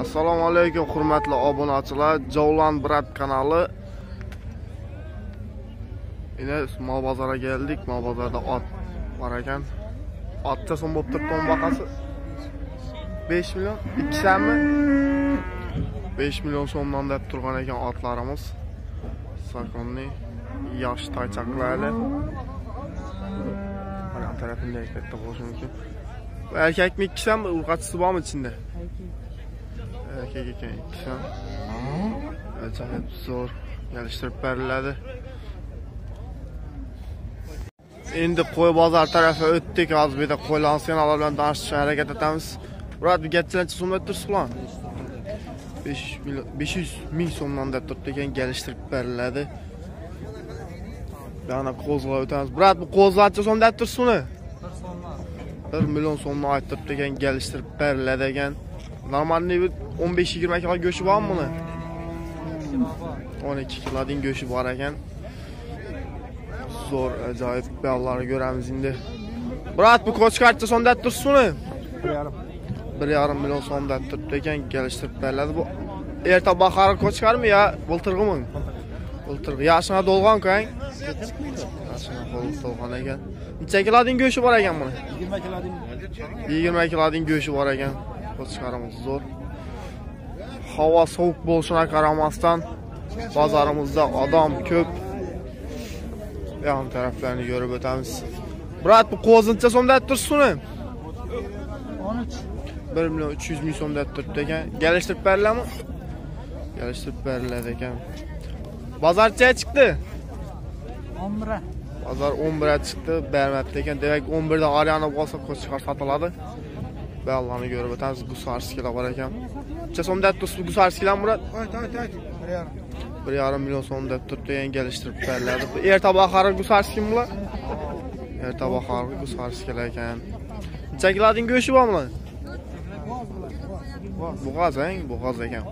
Assalomu alaykum hurmatli obunachilar. Javlan Brat kanali. Yine mal bozora geldik. Mal bozorda ot var ekan. Otcha so'm bo'lib turibdi to'nbaqasi. 5 million, 2 mi? 5 million so'mdan deb turgan ekan otlarimiz. Sakonni yosh toychaqlarli. Mana tarafında katta bo'lishi mumkin. Erkek mi 2 mi? Urg'achisi bormi içinde? Erkek ekan 2 mi? Acayip zo'r geliştirib beriladi. Endi qo'y bozor tarafi o'tdik. Hozir bu yerda qo'ylarni senalar bilan tanishishga harakat etamiz. Murat, bu getchilancha so'mda turibsiz lan? 500 ming so'mdan deb turibdi ekan, gelishtirib beriladi. Yana qo'zg'a o'tamiz. Murat, bu qo'zg'acha so'mda deb turibsiz uni? 1 million so'mdan aytib ekan, gelishtirib beriladi ekan. Normalniy 15-20 kilo go'shi bormi buni? 12 kilodan go'shi bor ekan. Zo'r, ajoyib bellari ko'ramiz endi. Murat, bu qo'chqarcha so'mda deb turibsiz uni? 1,5 million so'mda turibdi ekan, gelishtirib beriladi. Bu erta bahor qo'chqarmi yo bultirg'imi? Bultirg'i. Yoshina dolg'on-ku, ang? Yoshina dolg'on ekan. Necha kilodan go'shi bor ekan buni? 20 kilodan. 20 kilodan go'shi bor ekan. Qo'chqarimiz zo'r. Havo sovuq bo'lishina qaramasdan bozorimizda odam ko'p. Yan taraflarını görüp o'tamiz. Murat, bu qo'zincha so'mda turibsiz uni? 13. 1 million 300 ming so'mda turibdi ekan. Gelishtirib beriladimi? Gelishtirib beriladi ekan. Bozorcha chiqdi? 11. Bozor 11 chiqdi, bermabdi ekan. Demak 11 da Aryana bo'lsa qo'chqar sotiladi. Bellarni görüp o'tamiz. Gusarskilar bor ekan. Necha so'mda turibsiz Gusarskilar, Murat? Ayt. 1,5 million so'mda turibdi ekan, gelishtirib beriladi. Bu erta bahori Gusarski bular? Erta bahori Gusarskilar ekan. Necha kilodan go'shi bormi? Bo'g'oz, bo'g'oz ekan.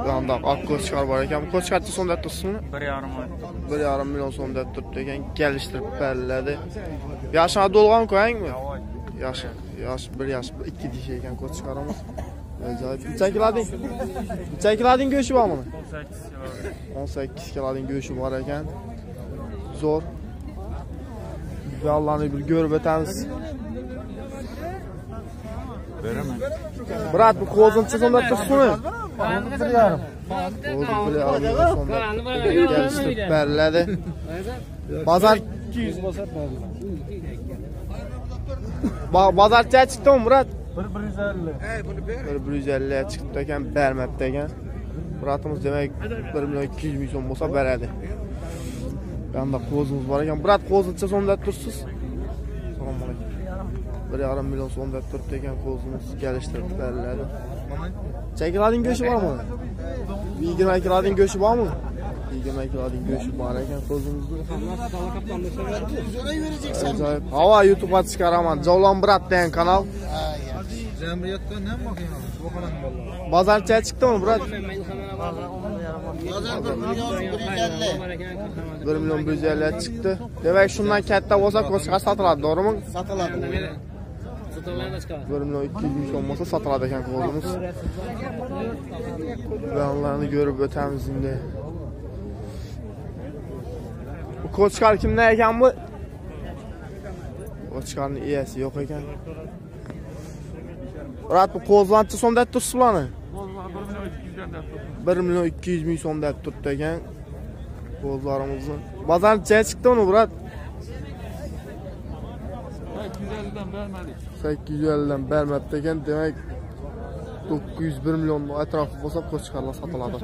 Bundoq oq qo'chqar bor ekan. Bu qo'chqarcha so'mda turibsizmi? 1,5 million so'mda turibdi ekan, gelishtirib beriladi. Yoshina dolg'on-ku, angmi? Yosh 1 yosh 2 dish ekan qo'chqarimiz. Necha kilodan go'shi bor buni? 18 kilodan go'shi bor ekan. Zo'r. Vallarni bir ko'rib o'tamiz. Beraman. Murat, bu qo'zincha so'mda turibsizmi? 1,5. So'mda gelishtirib beriladi. Bozor 200 bosar berdi. Bozorcha chiqdimi, Murat? 150. 150 chiqdi ekan, bermabdi ekan. Muratimiz demak 1 million 200 ming so'm bo'lsa beradi. Bunda qo'zimiz bor ekan. Murat, qo'zincha so'mda turibsiz? Assalomu alaykum. 1,5 million so'mda turibdi ekan, qo'zimiz gelishtirib beriladi. Necha kilodan go'shi bormi? 20 kilodan go'shi bormi? 20 kilodan go'shi bor ekan qo'zimizda. Havo YouTube'ga chiqaraman. Javlan Brat degan kanal. Jamiyatda nima bo'lgan? Bozorcha chiqdimi, Murat? 1 million 150 chiqdi. Demak, shundan katta bo'lsa qo'chqar sotiladi, to'g'rimi? Sotiladi. 1 million 200 ming so'm bo'lsa sotiladi ekan qo'zimiz. Belllarni ko'rib o'tamiz endi. Bu qo'chqar kimdan ekan bu? Qo'chqarning egasi yo'q ekan. Murat, bu qo'zlancha so'mda turibsiz ularni? 1 million 200 ming so'mda turibdi ekan qo'zlarimizni. Bozorcha chiqdi uni, Murat? 850 dan bermadik. 850 dan bermabdi ekan. Demak 901 million atrofi bo'lsa qo'chqarlar sotiladi.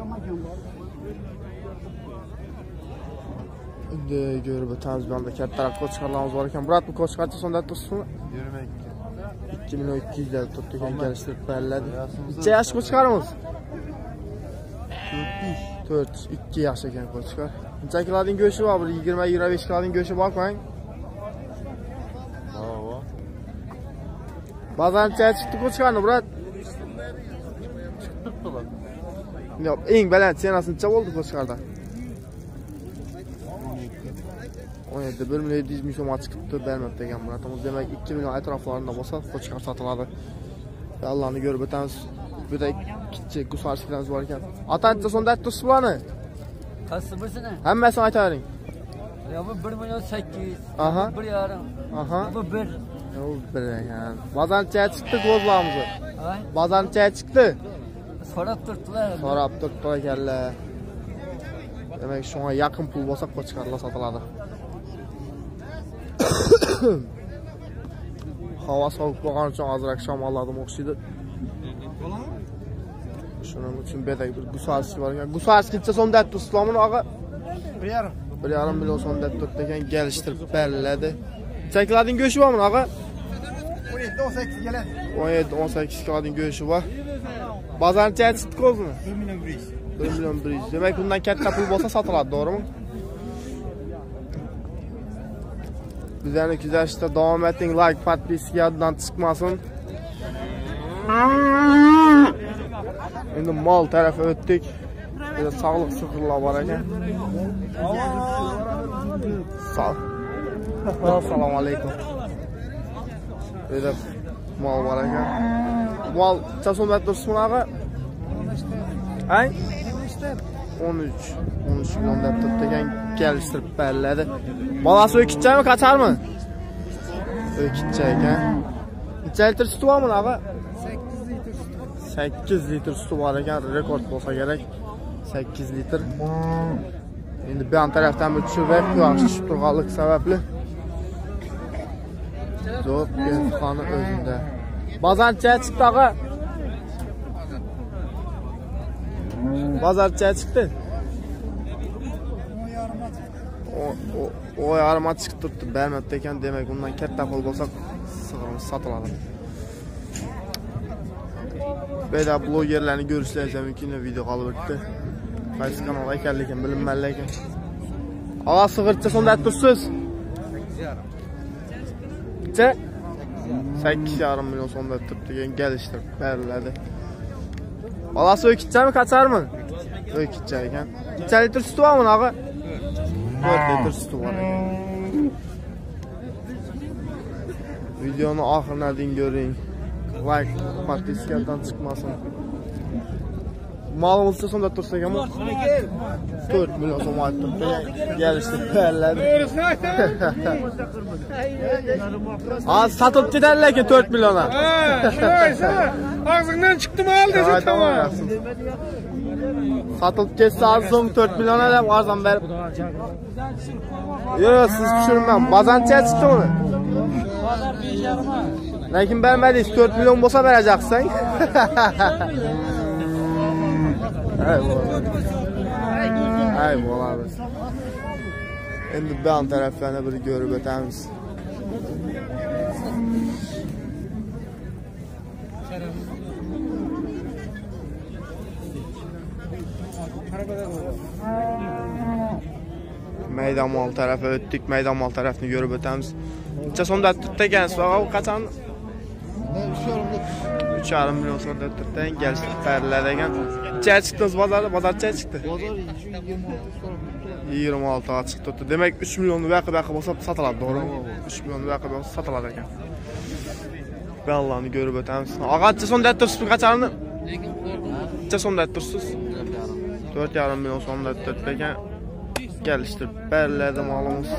Endi ko'rib o'tamiz. Bu yerda kattaroq qo'chqarlarimiz bor ekan. Murat, bu qo'chqarcha so'mda turibsizmi? 2 million 200 dan turibdi ekan, gelishtirib beriladi. Necha yosh qo'chqarimiz? 2 yosh ekan qo'chqar. Necha kilodan go'shi bor? 20-25 kilodan go'shi bor-ku, ang? Bozorcha chiqdi qo'chqarni, Murat? Chiqibdi. Yo'q, eng baland senasi necha bo'ldi qo'chqarda? 17, 1 million 700 ming so'm chiqibdi, bermabdi ekan Muratimiz. Demak 2 million atroflarında bo'lsa qo'chqar sotiladi. Allah'ını görüp ötemiz. Bir de gidecek Gusarskilerimiz var iken. Atanca sonda aytdırsiz bularni? Qaysi birsini? Hammasini aytavering. Ya bu 1.8 milyon. Aha. 1.5. Aha. Bu 1. O bir ekan. Bozorchaga chiqdi ko'zlarimizni. Ay. Bozorchaga chiqdi. So'rab turibdilar. So'rab turibdi ekanlar. Demak, shunga yaqin pul bo'lsa qo'chqarlar sotiladi. Havo sovuq bo'lgani uchun ozroq shamolladim o'xshaydi. Shuning uchun bedagi bir Gusarskiy bor ekan. Gusarskiycha so'mda aytdi og'a. 1,5 million so'mda turibdi ekan, kelishtirib beriladi. Cheklading go'shi bormi og'a? 17-18 keladi. 17-18 kilodan go'shi bor. Bozorchaga chiqdi ko'zmi? 1 million 100. Demak, bundan katta pul bo'lsa sotiladi, to'g'rimi? Bizlarni kuzatishda davom eting, like, podpiskadan chiqmasin. Endi mol tarafi o'tdik. Burada sağlık sıkırlar var ekan. Assalomu alaykum. Burada mal var ekan. Mal çason turibsiz bunaqa? Ay? 13 million deb turibdi ekan, kelishtirib beriladi. Bolasi o'kitchami, qachormi? O'kitcha ekan. Necha litr suti bormi bunaqa? 8 litr suti bor ekan, rekord bo'lsa kerak. 8 litr. Endi bu yon tarafdan bir tushirib, quyosh tushib turganlik sababli zo'r xona o'zida. Bozorchaga chiqdi og'a. Bozorchaga chiqdi. O yarıma chiqib turibdi, bermabdi ekan. Demak, undan katta pul bo'lsa sig'irimiz sotiladi. Beda blogerlarni ko'rishlaringiz mumkin, video qolib o'tdi. Qaysi kanal ekanligini bilinmaydi lekin. Og'a sig'ircha so'mda tursiz? 8,5 million so'mda turibdi ekan, kelishtirib beriladi. Bolasi o'kitchami, qachormi? O'kitcha ekan. Necha litr suti bormi og'a? 4 litr suti bor ekan. Videoni oxiriga дейін ko'ring. Like, podpiskadan chiqmasin. Malımızda sonunda tursak ama 4 milyon so'm aytdi. Geliştirib beriladi. Az satılıb ketadi lekin 4 milyona. Ağzından çıktı mal desa tamam. Satılıb ketsa az so'm 4 milyona deb arzon berib. Yo'q, siz tushunmam. Bozorchaga chiqdi uni. Bozor 5,5. Lekin bermadingiz, 4 milyon bo'lsa berajaqsan. Ay bo'ladi. Endi bu yon taraflarni bir ko'rib o'tamiz. Maydon mol tarafi o'tdik, maydon mol tarafini ko'rib o'tamiz. Necha so'mda turibdi ekan, so'g'u qachon? 3,5 million so'mda turibdi, kelishtirib beriladi ekan. Nechaga chiqdingiz bozorchaga chiqdi? Bozor 26 ga chiqib turibdi. Demak 3 million vaqi bo'lsa sotiladi, to'g'rimi? 3 million vaqi bo'lsa sotiladi ekan. Ben Allah'ını görüp ötemiz. Ağaçça sonda tursiz qachonni? Necha so'mda tursiz? 4,5 million so'mda turibdi ekan. Kelishtirib beriladi malımız.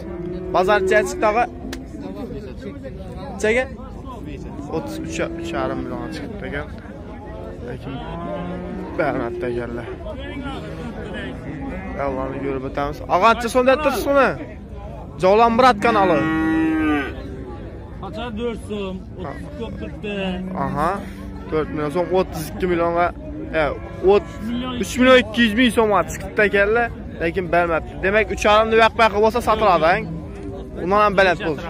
Bozorchaga chiqdi og'a. Nechaga? 33,5 million chiqibdi ekan. Lekin bermabdi ekanlar. Allah'ını görüp ötemiz. Ağaçça sonda tursiz buni? Jovlan Murat kanalı. Qachon 4 so'm, 32 ko'p turibdi. Aha. 4 million so'm, 32 millionga, 3 million 200 ming so'mga chiqibdi ekanlar, lekin bermabdi. Demak 3,5 vaqt bo'lsa sotiladi, undan ham baland bo'ldi.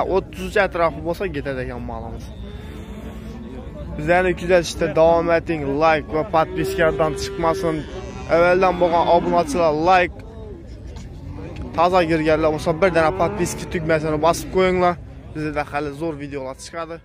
33 atrofi bo'lsa ketadi ekan malimiz. Bizlarni kuzatishda davom eting, like va podpiskadan chiqmasin. Avvaldan bo'lgan obunachilar like, toza kirganlar bo'lsa bir dana podpiska tugmasini bosib qo'yinglar. Bizda hali zo'r videolar chiqadi.